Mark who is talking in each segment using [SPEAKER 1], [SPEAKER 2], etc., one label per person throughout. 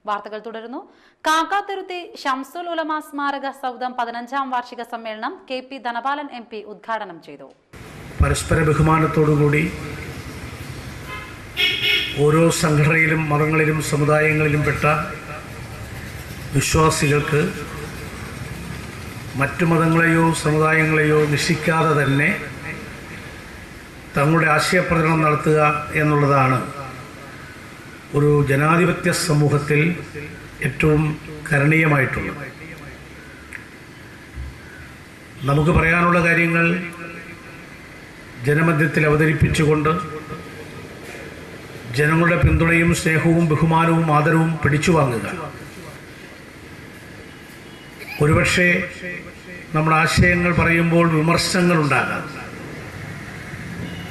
[SPEAKER 1] വാർത്തകൾ തുടരുന്നു. കാക്കാത്തുരുത്തി ഷംസുൽ ഉലമ സ്മാരക സൗധം 15ാം വാർഷിക സമ്മേളനം KP ധനപാലൻ MP ഉദ്ഘാടനം ചെയ്തു.
[SPEAKER 2] പരസ്പര ബഹുമാനത്തോടുകൂടി ഓരോ സംഘടനയിലും മതങ്ങളിലും സമുദായങ്ങളിലും പെട്ട വിശ്വാസികൾക്ക് മറ്റു മതങ്ങളെയോ സമുദായങ്ങളെയോ നിശ്ചയിക്കാതെ തന്നെ തങ്ങളുടെ ആശയപ്രചരണം നടത്തുക എന്നുള്ളതാണ് ഒരു ജനാധിപത്യ സമൂഹത്തിൽ ഏറ്റവും കരണീയമായിട്ടുള്ളത്. നമുക്ക് പറയാനുള്ള കാര്യങ്ങൾ ജനമധ്യത്തിൽ അവതരിപ്പിച്ചുകൊണ്ട് ജനങ്ങളുടെ പിന്തുണയും സ്നേഹവും ബഹുമാനവും ആദരവും പിടിച്ചു വാങ്ങുക. ഒരുപക്ഷെ നമ്മുടെ ആശയങ്ങൾ പറയുമ്പോൾ വിമർശനങ്ങൾ ഉണ്ടാകാം,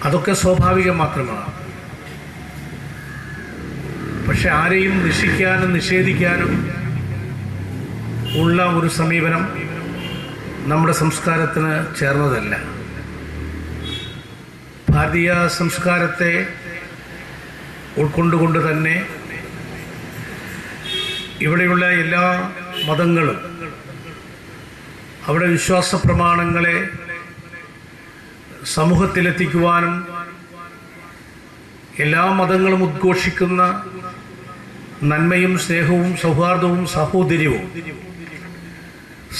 [SPEAKER 2] അതൊക്കെ സ്വാഭാവികം മാത്രമാണ്. പക്ഷെ ആരെയും നിഷിക്കാനും നിഷേധിക്കാനും ഉള്ള ഒരു സമീപനം നമ്മുടെ സംസ്കാരത്തിന് ചേർന്നതല്ല. ഭാരതീയ സംസ്കാരത്തെ ഉൾക്കൊണ്ടുകൊണ്ട് തന്നെ ഇവിടെയുള്ള എല്ലാ മതങ്ങളും അവിടെ വിശ്വാസ പ്രമാണങ്ങളെ സമൂഹത്തിലെത്തിക്കുവാനും എല്ലാ മതങ്ങളും ഉദ്ഘോഷിക്കുന്ന നന്മയും സ്നേഹവും സൗഹാർദ്ദവും സഹോദര്യവും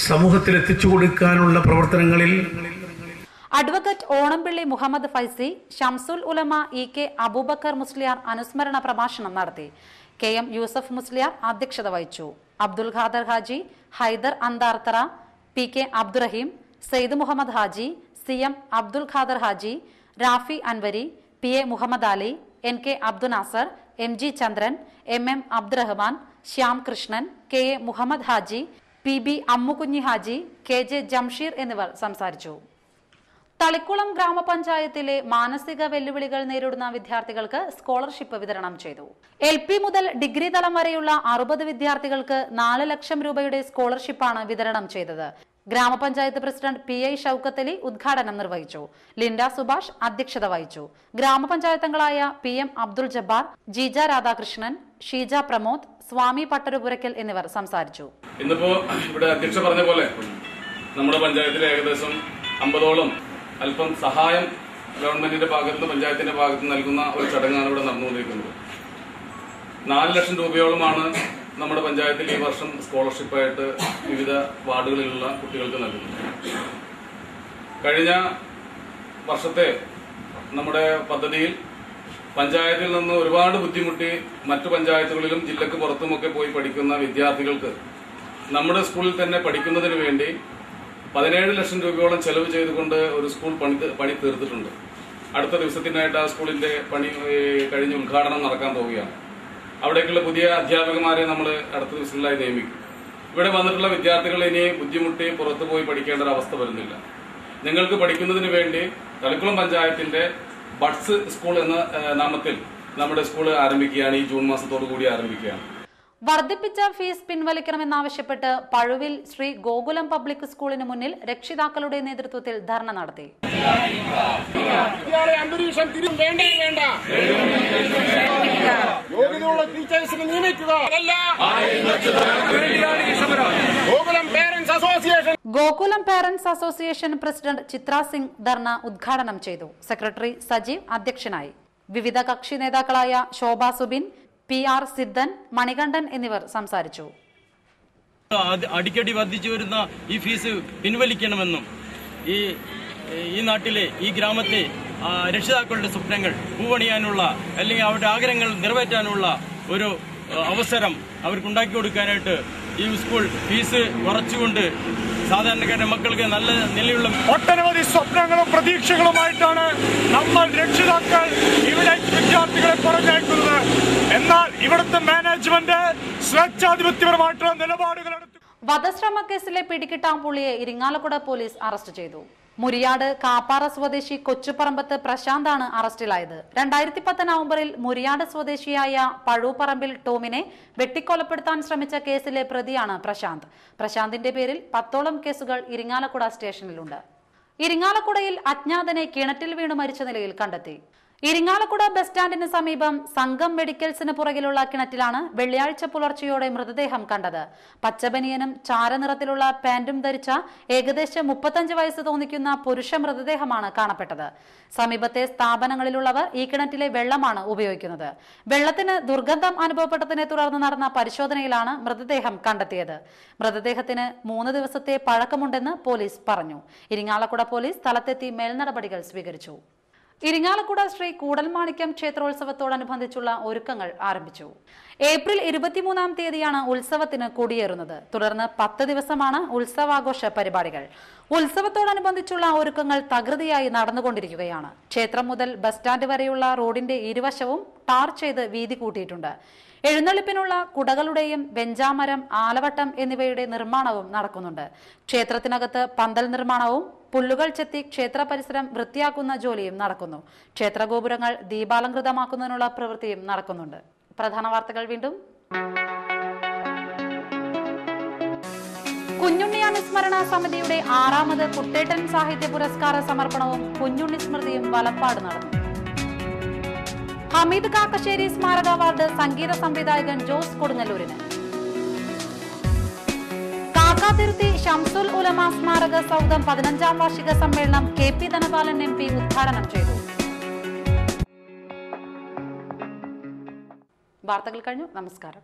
[SPEAKER 2] സമൂഹത്തിലെത്തിച്ചു കൊടുക്കാനുള്ള പ്രവർത്തനങ്ങളിൽ
[SPEAKER 1] അഡ്വക്കേറ്റ് ഓണംപിള്ളി മുഹമ്മദ് ഫൈസി, ഷംസുൽ ഉലമ EK അബൂബക്കർ മുസ്ലിയാർ അനുസ്മരണ പ്രഭാഷണം നടത്തി. KM യൂസഫ് മുസ്ലിയാർ അധ്യക്ഷത വഹിച്ചു. Abdul Khader Haji, Hyder അന്താർത്തറ, PK Abdurahim, Syed Muhammad Haji, CM Abdul Khader Haji, Rafi Anwari, PA Muhammad Ali, NK Abdul Nasar, MG ചന്ദ്രൻ, MM Abdurahman, Shyam Krishnan, KA Muhammad Haji, PB അമ്മുകുഞ്ഞി Haji, KJ Jamsheer എന്നിവർ സംസാരിച്ചു. തളിക്കുളം ഗ്രാമപഞ്ചായത്തിലെ മാനസിക വെല്ലുവിളികൾ നേരിടുന്ന വിദ്യാർത്ഥികൾക്ക് സ്കോളർഷിപ്പ് വിതരണം ചെയ്തു. LP മുതൽ ഡിഗ്രി തലം വരെയുള്ള 60 വിദ്യാർത്ഥികൾക്ക് 4 ലക്ഷം രൂപയുടെ സ്കോളർഷിപ്പാണ് വിതരണം ചെയ്തത്. ഗ്രാമപഞ്ചായത്ത് പ്രസിഡന്റ് PI ഷൌക്കത്ത് അലി ഉദ്ഘാടനം നിർവഹിച്ചു. ലിൻഡ സുഭാഷ് അധ്യക്ഷത വഹിച്ചു. ഗ്രാമപഞ്ചായത്തംഗങ്ങളായ PM അബ്ദുൾ ജബ്ബാർ, ജീജ രാധാകൃഷ്ണൻ, ഷീജ പ്രമോദ്, സ്വാമി പട്ടരുപുരക്കൽ എന്നിവർ സംസാരിച്ചു.
[SPEAKER 3] ഇന്നിപ്പോ ഇവിടെ അധ്യക്ഷ പറഞ്ഞ പോലെ നമ്മുടെ പഞ്ചായത്തിലെ ഏകദേശം 50ഓളം അല്പം സഹായം ഗവൺമെന്റിന്റെ ഭാഗത്തുനിന്ന് പഞ്ചായത്തിന്റെ ഭാഗത്തുനിന്ന് നൽകുന്ന ഒരു ചടങ്ങാണ് ഇവിടെ നടന്നുകൊണ്ടിരിക്കുന്നത്. 4 ലക്ഷം രൂപയോളമാണ് നമ്മുടെ പഞ്ചായത്തിൽ ഈ വർഷം സ്കോളർഷിപ്പായിട്ട് വിവിധ വാർഡുകളിലുള്ള കുട്ടികൾക്ക് നൽകുന്നത്. കഴിഞ്ഞ വർഷത്തെ നമ്മുടെ പദ്ധതിയിൽ പഞ്ചായത്തിൽ നിന്ന് ഒരുപാട് ബുദ്ധിമുട്ടി മറ്റു പഞ്ചായത്തുകളിലും ജില്ലക്ക് പുറത്തുമൊക്കെ പോയി പഠിക്കുന്ന വിദ്യാർത്ഥികൾക്ക് നമ്മുടെ സ്കൂളിൽ തന്നെ പഠിക്കുന്നതിന് വേണ്ടി 17 ലക്ഷം രൂപയോളം ചെലവ് ചെയ്തുകൊണ്ട് ഒരു സ്കൂൾ പണി തീർത്തിട്ടുണ്ട്. അടുത്ത ദിവസത്തിനായിട്ട് ആ സ്കൂളിന്റെ പണി കഴിഞ്ഞ് ഉദ്ഘാടനം നടക്കാൻ പോവുകയാണ്. അവിടേക്കുള്ള പുതിയ അധ്യാപകന്മാരെ നമ്മൾ അടുത്ത ദിവസങ്ങളിലായി നിയമിക്കും. ഇവിടെ വന്നിട്ടുള്ള വിദ്യാർത്ഥികൾ ഇനി ബുദ്ധിമുട്ടി പുറത്തു പോയി പഠിക്കേണ്ട ഒരു അവസ്ഥ വരുന്നില്ല. നിങ്ങൾക്ക് പഠിക്കുന്നതിന് വേണ്ടി തളിക്കുളം പഞ്ചായത്തിന്റെ ബഡ്സ് സ്കൂൾ എന്ന നാമത്തിൽ നമ്മുടെ സ്കൂൾ ആരംഭിക്കുകയാണ്. ഈ ജൂൺ മാസത്തോടു കൂടി ആരംഭിക്കുകയാണ്.
[SPEAKER 1] വർദ്ധിപ്പിച്ച ഫീസ് പിൻവലിക്കണമെന്നാവശ്യപ്പെട്ട് പഴുവിൽ ശ്രീ ഗോകുലം പബ്ലിക് സ്കൂളിന് മുന്നിൽ രക്ഷിതാക്കളുടെ നേതൃത്വത്തിൽ ധർണ നടത്തി. ഗോകുലം പേരന്റ്സ് അസോസിയേഷൻ പ്രസിഡന്റ് ചിത്ര സിംഗ് ധർണ ഉദ്ഘാടനം ചെയ്തു. സെക്രട്ടറി സജീവ് അധ്യക്ഷനായി. വിവിധ കക്ഷി നേതാക്കളായ ശോഭ സുബിൻ, PR സിദ്ധൻ, മണികണ്ഠൻ എന്നിവർ സംസാരിച്ചു.
[SPEAKER 4] അടിക്കടി വർദ്ധിച്ചു വരുന്ന ഈ ഫീസ് പിൻവലിക്കണമെന്നും ഈ നാട്ടിലെ ഈ ഗ്രാമത്തെ രക്ഷിതാക്കളുടെ സ്വപ്നങ്ങൾ പൂവണിയാനുള്ള അല്ലെങ്കിൽ അവരുടെ ആഗ്രഹങ്ങൾ നിറവേറ്റാനുള്ള ഒരു അവസരം അവർക്കുണ്ടാക്കി കൊടുക്കാനായിട്ട് ഈ സ്കൂൾ ഫീസ് കുറച്ചുകൊണ്ട് സാധാരണക്കാരുടെ മക്കൾക്ക് നല്ല നിലയുള്ള
[SPEAKER 5] ഒട്ടനവധി സ്വപ്നങ്ങളും പ്രതീക്ഷകളുമായിട്ടാണ് നമ്മൾ രക്ഷിതാക്കൾ ഇവിടെ വിദ്യാർത്ഥികളെ പറഞ്ഞയക്കുന്നത്. എന്നാൽ ഇവിടുത്തെ മാനേജ്മെന്റ് സ്വേച്ഛാധിപത്യപരമായിട്ടുള്ള നിലപാടുകൾ എടുത്തു.
[SPEAKER 1] വധശ്രമ കേസിലെ പിടികിട്ടാമ്പുള്ളിയെ ഇരിങ്ങാലക്കുട പോലീസ് അറസ്റ്റ് ചെയ്തു. മുരിയാട് കാപ്പാറ സ്വദേശി കൊച്ചുപറമ്പത്ത് പ്രശാന്താണ് അറസ്റ്റിലായത്. 2010 നവംബറിൽ മുരിയാട് സ്വദേശിയായ പഴൂപ്പറമ്പിൽ ടോമിനെ വെട്ടിക്കൊലപ്പെടുത്താൻ ശ്രമിച്ച കേസിലെ പ്രതിയാണ് പ്രശാന്ത്. പ്രശാന്തിന്റെ പേരിൽ 10ഓളം കേസുകൾ ഇരിങ്ങാലക്കുട സ്റ്റേഷനിലുണ്ട്. ഇരിങ്ങാലക്കുടയിൽ അജ്ഞാതനെ കിണറ്റിൽ വീണു മരിച്ച നിലയിൽ കണ്ടെത്തി. ഇരിങ്ങാലക്കുട ബസ് സ്റ്റാൻഡിന് സമീപം സംഘം മെഡിക്കൽസിന് പുറകിലുള്ള കിണറ്റിലാണ് വെള്ളിയാഴ്ച പുലർച്ചെയോടെ മൃതദേഹം കണ്ടത്. പച്ചബനിയനും ചാരനിറത്തിലുള്ള പാന്റും ധരിച്ച ഏകദേശം 35 വയസ്സ് തോന്നിക്കുന്ന പുരുഷ മൃതദേഹമാണ് കാണപ്പെട്ടത്. സമീപത്തെ സ്ഥാപനങ്ങളിലുള്ളവർ ഈ കിണറ്റിലെ വെള്ളമാണ് ഉപയോഗിക്കുന്നത്. വെള്ളത്തിന് ദുർഗന്ധം അനുഭവപ്പെട്ടതിനെ തുടർന്ന് നടന്ന പരിശോധനയിലാണ് മൃതദേഹം കണ്ടെത്തിയത്. മൃതദേഹത്തിന് 3 ദിവസത്തെ പഴക്കമുണ്ടെന്ന് പോലീസ് പറഞ്ഞു. ഇരിങ്ങാലക്കുട പോലീസ് സ്ഥലത്തെത്തി മേൽനടപടികൾ സ്വീകരിച്ചു. ഇരിങ്ങാലക്കുട ശ്രീ കൂടൽമാണിക്യം ക്ഷേത്രോത്സവത്തോടനുബന്ധിച്ചുള്ള ഒരുക്കങ്ങൾ ആരംഭിച്ചു. ഏപ്രിൽ 23-ാം തീയതിയാണ് ഉത്സവത്തിന് കൊടിയേറുന്നത്. തുടർന്ന് 10 ദിവസമാണ് ഉത്സവാഘോഷ പരിപാടികൾ. ഉത്സവത്തോടനുബന്ധിച്ചുള്ള ഒരുക്കങ്ങൾ തകൃതിയായി നടന്നുകൊണ്ടിരിക്കുകയാണ്. ക്ഷേത്രം മുതൽ ബസ് സ്റ്റാൻഡ് വരെയുള്ള റോഡിന്റെ ഇരുവശവും ടാർ ചെയ്ത് വീതി കൂട്ടിയിട്ടുണ്ട്. എഴുന്നള്ളിപ്പിനുള്ള കുടകളുടെയും വെഞ്ചാമരം, ആലവട്ടം എന്നിവയുടെ നിർമ്മാണവും നടക്കുന്നുണ്ട്. ക്ഷേത്രത്തിനകത്ത് പന്തൽ നിർമ്മാണവും പുല്ലുകൾ ചെത്തി ക്ഷേത്ര പരിസരം വൃത്തിയാക്കുന്ന ജോലിയും നടക്കുന്നു. ക്ഷേത്രഗോപുരങ്ങൾ ദീപാലങ്കൃതമാക്കുന്നതിനുള്ള പ്രവൃത്തിയും നടക്കുന്നുണ്ട്. പ്രധാന വാർത്തകൾ വീണ്ടും. കുഞ്ഞുണ്ണി അനുസ്മരണ സമിതിയുടെ 6ാമത് കുട്ടേട്ടൻ സാഹിത്യ പുരസ്കാര സമർപ്പണവും കുഞ്ഞുണ്ണി സ്മൃതിയും വലപ്പാട് നടന്നു. ഹമീദ് കാക്കശ്ശേരി സ്മാരക അവാർഡ് സംഗീത സംവിധായകൻ ജോസ് കൊടുങ്ങല്ലൂരിന്. കാക്കാതിരുത്തി ഷംസുൽ ഉലമ സ്മാരക സൗധം 15ാം വാർഷിക സമ്മേളനം KP ധനപാലൻ MP ഉദ്ഘാടനം ചെയ്തു. വാർത്തകൾ കഴിഞ്ഞു. നമസ്കാരം.